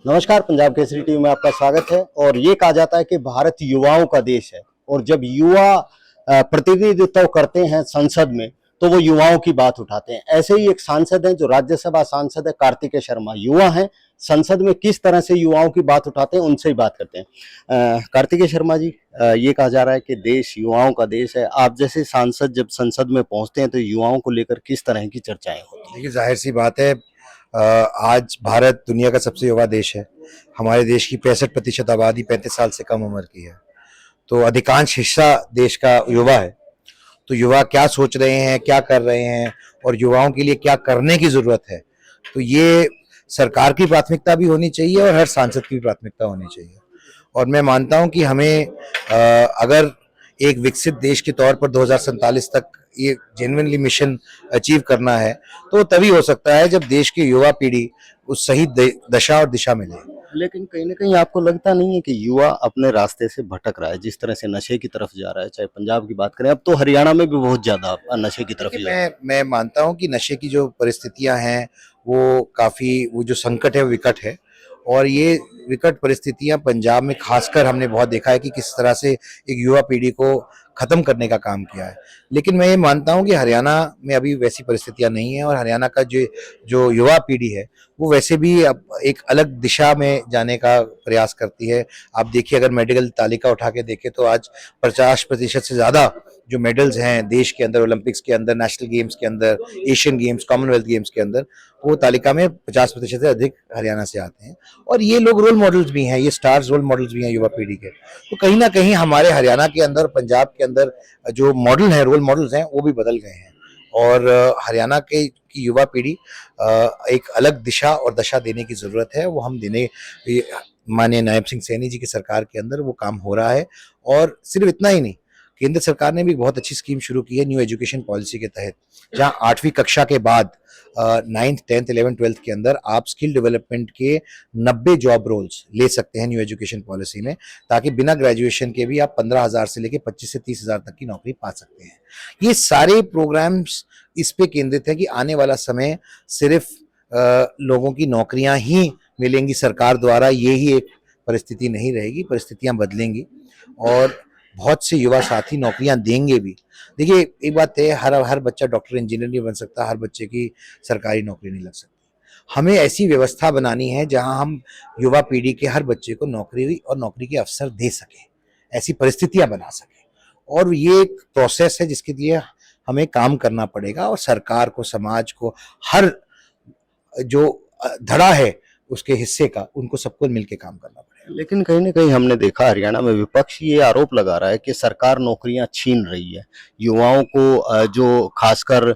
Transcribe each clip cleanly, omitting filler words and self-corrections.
नमस्कार, पंजाब केसरी टीवी में आपका स्वागत है। और ये कहा जाता है कि भारत युवाओं का देश है और जब युवा प्रतिनिधित्व करते हैं संसद में तो वो युवाओं की बात उठाते हैं। ऐसे ही एक सांसद हैं जो राज्यसभा सांसद है, कार्तिकेय शर्मा, युवा हैं। संसद में किस तरह से युवाओं की बात उठाते हैं, उनसे ही बात करते हैं। कार्तिकेय शर्मा जी, ये कहा जा रहा है कि देश युवाओं का देश है। आप जैसे सांसद जब संसद में पहुंचते हैं तो युवाओं को लेकर किस तरह की चर्चाएं होती हैं? देखिए, जाहिर सी बात है। आज भारत दुनिया का सबसे युवा देश है। हमारे देश की 65% आबादी 35 साल से कम उम्र की है, तो अधिकांश हिस्सा देश का युवा है। तो युवा क्या सोच रहे हैं, क्या कर रहे हैं और युवाओं के लिए क्या करने की जरूरत है, तो ये सरकार की प्राथमिकता भी होनी चाहिए और हर सांसद की भी प्राथमिकता होनी चाहिए। और मैं मानता हूं कि हमें अगर एक विकसित देश के तौर पर 2047 तक ये जेन्युइनली मिशन अचीव करना है, तो तभी हो सकता है जब देश की युवा पीढ़ी उस सही दशा और दिशा में ले। लेकिन कहीं ना कहीं आपको लगता नहीं है कि युवा अपने रास्ते से भटक रहा है, जिस तरह से नशे की तरफ जा रहा है? चाहे पंजाब की बात करें, अब तो हरियाणा में भी बहुत ज्यादा नशे की तरफ देखिए, जा रहा है। मैं मानता हूं कि नशे की जो परिस्थितियां हैं वो जो संकट है वो विकट है। और ये विकट परिस्थितियां पंजाब में खासकर हमने बहुत देखा है कि किस तरह से एक युवा पीढ़ी को खत्म करने का काम किया है। लेकिन मैं ये मानता हूं कि हरियाणा में अभी वैसी परिस्थितियां नहीं है और हरियाणा का जो जो युवा पीढ़ी है वो वैसे भी अब एक अलग दिशा में जाने का प्रयास करती है। आप देखिए, अगर मेडिकल तालिका उठा के देखें तो आज 50% से ज्यादा जो मेडल्स हैं देश के अंदर, ओलंपिक्स के अंदर, नेशनल गेम्स के अंदर, एशियन गेम्स, कॉमनवेल्थ गेम्स के अंदर, वो तालिका में 50% से अधिक हरियाणा से आते हैं। और ये लोग रोल मॉडल्स भी हैं, ये स्टार्स रोल मॉडल्स भी हैं युवा पीढ़ी के। तो कहीं ना कहीं हमारे हरियाणा के अंदर, पंजाब के अंदर जो मॉडल हैं, रोल मॉडल्स हैं, वो भी बदल गए हैं। और हरियाणा के की युवा पीढ़ी एक अलग दिशा और दशा देने की जरूरत है। वो हम देने, माननीय नायब सिंह सैनी जी की सरकार के अंदर वो काम हो रहा है। और सिर्फ इतना ही नहीं, केंद्र सरकार ने भी बहुत अच्छी स्कीम शुरू की है न्यू एजुकेशन पॉलिसी के तहत, जहां 8वीं कक्षा के बाद 9th 10th 11th 12th के अंदर आप स्किल डेवलपमेंट के 90 जॉब रोल्स ले सकते हैं न्यू एजुकेशन पॉलिसी में, ताकि बिना ग्रेजुएशन के भी आप 15,000 से लेकर 25 से 30,000 तक की नौकरी पा सकते हैं। ये सारे प्रोग्राम्स इस पे केंद्रित है कि आने वाला समय सिर्फ लोगों की नौकरियां ही मिलेंगी सरकार द्वारा, ये ही एक परिस्थिति नहीं रहेगी। परिस्थितियां बदलेंगी और बहुत से युवा साथी नौकरियां देंगे भी। देखिए, एक बात है, हर बच्चा डॉक्टर इंजीनियर नहीं बन सकता, हर बच्चे की सरकारी नौकरी नहीं लग सकती। हमें ऐसी व्यवस्था बनानी है जहां हम युवा पीढ़ी के हर बच्चे को नौकरी और नौकरी के अवसर दे सके, ऐसी परिस्थितियां बना सके। और ये एक प्रोसेस है जिसके लिए हमें काम करना पड़ेगा और सरकार को, समाज को, हर जो धड़ा है उसके हिस्से का, उनको सबको मिलकर काम करना पड़ेगा। लेकिन कहीं ना कहीं हमने देखा हरियाणा में विपक्ष ये आरोप लगा रहा है कि सरकार नौकरियां छीन रही है युवाओं को। जो खासकर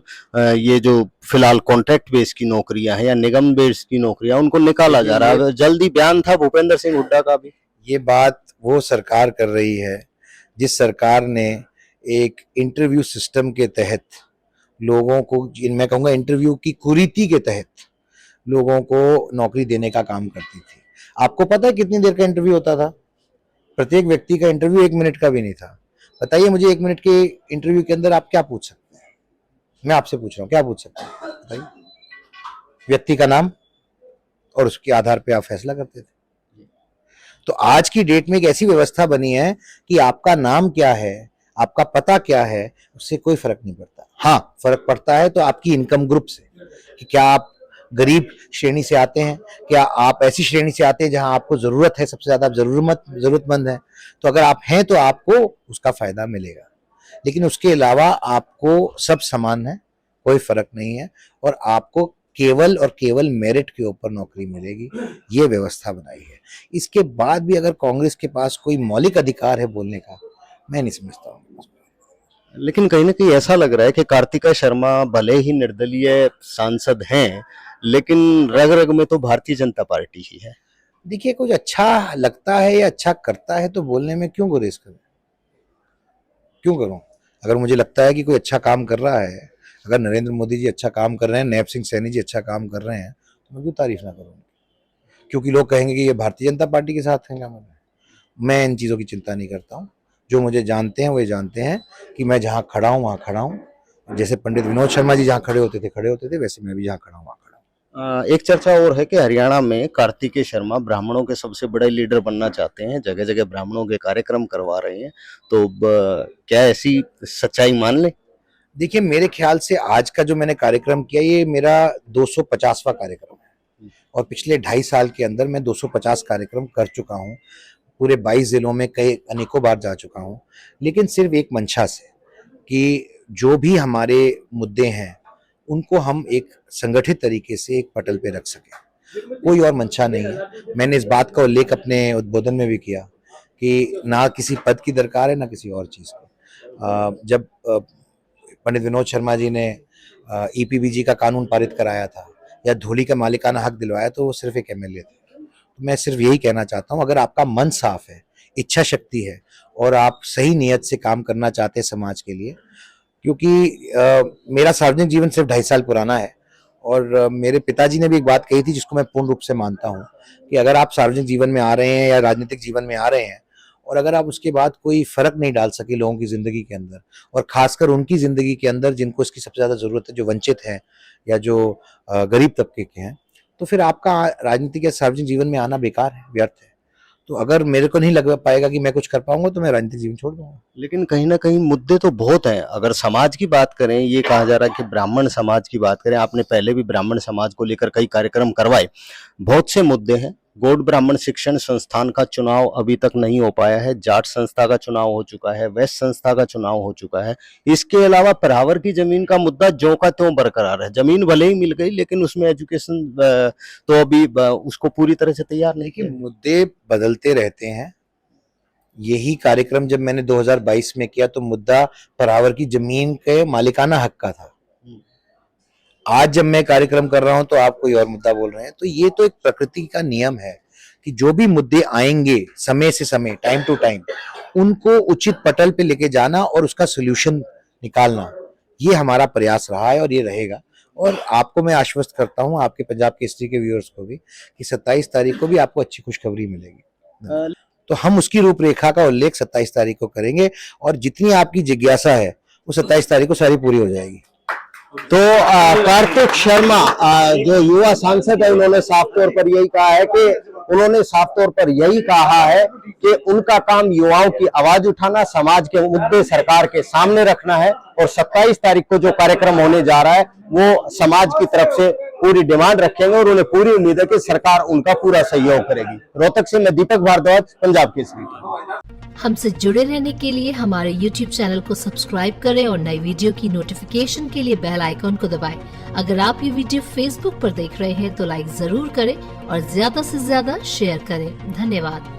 ये जो फिलहाल कॉन्ट्रैक्ट बेस की नौकरियां हैं या निगम बेस की नौकरियां, उनको निकाला जा रहा है। जल्दी बयान था भूपेंद्र सिंह हुड्डा का भी। ये बात वो सरकार कर रही है जिस सरकार ने एक इंटरव्यू सिस्टम के तहत लोगों को, मैं कहूँगा इंटरव्यू की कुरीति के तहत लोगों को नौकरी देने का काम करती थी। आपको पता है कितनी देर का इंटरव्यू होता था? प्रत्येक व्यक्ति का इंटरव्यू 1 मिनट का भी नहीं था। बताइए मुझे, 1 मिनट के इंटरव्यू के अंदर आप क्या पूछ सकते हैं? मैं आपसे पूछ रहा हूँ, क्या पूछ सकते हैं बताइए? व्यक्ति का नाम, और उसके आधार पे आप फैसला करते थे। तो आज की डेट में एक ऐसी व्यवस्था बनी है कि आपका नाम क्या है, आपका पता क्या है, उससे कोई फर्क नहीं पड़ता। हाँ, फर्क पड़ता है तो आपकी इनकम ग्रुप से, कि क्या आप गरीब श्रेणी से आते हैं, क्या आप ऐसी श्रेणी से आते हैं जहां आपको जरूरत है, सबसे ज्यादा आप जरूरतमंद है। तो अगर आप हैं तो आपको उसका फायदा मिलेगा, लेकिन उसके अलावा आपको सब समान है, कोई फर्क नहीं है। और आपको केवल और केवल मेरिट के ऊपर नौकरी मिलेगी, ये व्यवस्था बनाई है। इसके बाद भी अगर कांग्रेस के पास कोई मौलिक अधिकार है बोलने का, मैं नहीं समझता हूँ। लेकिन कहीं ना कहीं ऐसा लग रहा है कि कार्तिका शर्मा भले ही निर्दलीय सांसद हैं, लेकिन रग रग में तो भारतीय जनता पार्टी ही है। देखिए, कुछ अच्छा लगता है या अच्छा करता है तो बोलने में क्यों गुरेज करूं? क्यों करूं? अगर मुझे लगता है कि कोई अच्छा काम कर रहा है, अगर नरेंद्र मोदी जी अच्छा काम कर रहे हैं, नायब सिंह सैनी जी अच्छा काम कर रहे हैं, तो मैं क्यों तारीफ ना करूं? क्योंकि लोग कहेंगे कि ये भारतीय जनता पार्टी के साथ हैं। मैं इन चीज़ों की चिंता नहीं करता हूँ। जो मुझे जानते हैं वो ये जानते हैं कि मैं जहाँ खड़ा हूँ वहाँ खड़ा हूँ। जैसे पंडित विनोद शर्मा जी जहाँ खड़े होते थे, वैसे मैं भी जहाँ खड़ा हूँ वहाँ खड़ा हूँ। एक चर्चा और है कि हरियाणा में कार्तिकेय शर्मा ब्राह्मणों के सबसे बड़े लीडर बनना चाहते हैं, जगह जगह ब्राह्मणों के कार्यक्रम करवा रहे हैं, तो क्या ऐसी सच्चाई मान लें? देखिए, मेरे ख्याल से आज का जो मैंने कार्यक्रम किया, ये मेरा 250वां कार्यक्रम है और पिछले 2.5 साल के अंदर मैं 250 कार्यक्रम कर चुका हूँ। पूरे 22 जिलों में कई अनेकों बार जा चुका हूँ, लेकिन सिर्फ एक मंशा से कि जो भी हमारे मुद्दे हैं उनको हम एक संगठित तरीके से एक पटल पे रख सकें, कोई और मंशा नहीं है। मैंने इस बात का उल्लेख अपने उद्बोधन में भी किया कि ना किसी पद की दरकार है, ना किसी और चीज़ की। जब पंडित विनोद शर्मा जी ने ईपीबीजी का कानून पारित कराया था या धूली का मालिकाना हक दिलवाया, तो वो सिर्फ एक एमएलए थे। तो मैं सिर्फ यही कहना चाहता हूँ, अगर आपका मन साफ है, इच्छा शक्ति है और आप सही नीयत से काम करना चाहते हैं समाज के लिए, क्योंकि मेरा सार्वजनिक जीवन सिर्फ 2.5 साल पुराना है और मेरे पिताजी ने भी एक बात कही थी जिसको मैं पूर्ण रूप से मानता हूँ कि अगर आप सार्वजनिक जीवन में आ रहे हैं या राजनीतिक जीवन में आ रहे हैं और अगर आप उसके बाद कोई फर्क नहीं डाल सके लोगों की जिंदगी के अंदर और खासकर उनकी जिंदगी के अंदर जिनको इसकी सबसे ज्यादा जरूरत है, जो वंचित हैं या जो गरीब तबके के हैं, तो फिर आपका राजनीतिक या सार्वजनिक जीवन में आना बेकार है, व्यर्थ है। तो अगर मेरे को नहीं लग पाएगा कि मैं कुछ कर पाऊंगा तो मैं राजनीतिक जीवन छोड़ दूंगा। लेकिन कहीं ना कहीं मुद्दे तो बहुत हैं। अगर समाज की बात करें, ये कहा जा रहा है कि ब्राह्मण समाज की बात करें, आपने पहले भी ब्राह्मण समाज को लेकर कई कार्यक्रम करवाए, बहुत से मुद्दे हैं। गौड़ ब्राह्मण शिक्षण संस्थान का चुनाव अभी तक नहीं हो पाया है, जाट संस्था का चुनाव हो चुका है, वैश्य संस्था का चुनाव हो चुका है। इसके अलावा परावर की जमीन का मुद्दा ज्यों का त्यों बरकरार है। जमीन भले ही मिल गई, लेकिन उसमें एजुकेशन तो अभी उसको पूरी तरह से तैयार नहीं कि किया। मुद्दे बदलते रहते हैं। यही कार्यक्रम जब मैंने 2022 में किया तो मुद्दा परावर की जमीन के मालिकाना हक का था। आज जब मैं कार्यक्रम कर रहा हूं तो आप कोई और मुद्दा बोल रहे हैं। तो ये तो एक प्रकृति का नियम है कि जो भी मुद्दे आएंगे समय से समय, टाइम टू टाइम, उनको उचित पटल पे लेके जाना और उसका सोल्यूशन निकालना, ये हमारा प्रयास रहा है और ये रहेगा। और आपको मैं आश्वस्त करता हूं, आपके पंजाब केसरी के व्यूअर्स को भी, कि 27 तारीख को भी आपको अच्छी खुशखबरी मिलेगी। तो हम उसकी रूपरेखा का उल्लेख 27 तारीख को करेंगे और जितनी आपकी जिज्ञासा है वो 27 तारीख को सारी पूरी हो जाएगी। तो कार्तिक शर्मा जो युवा सांसद है, उन्होंने साफ तौर पर यही कहा है कि उनका काम युवाओं की आवाज उठाना, समाज के मुद्दे सरकार के सामने रखना है और 27 तारीख को जो कार्यक्रम होने जा रहा है वो समाज की तरफ से पूरी डिमांड रखेंगे और उन्हें पूरी उम्मीद है कि सरकार उनका पूरा सहयोग करेगी। रोहतक से मैं दीपक भारद्वाज, पंजाब केसरी। हमसे जुड़े रहने के लिए हमारे YouTube चैनल को सब्सक्राइब करें और नई वीडियो की नोटिफिकेशन के लिए बेल आइकॉन को दबाएं। अगर आप ये वीडियो Facebook पर देख रहे हैं तो लाइक जरूर करें और ज्यादा से ज्यादा शेयर करें। धन्यवाद।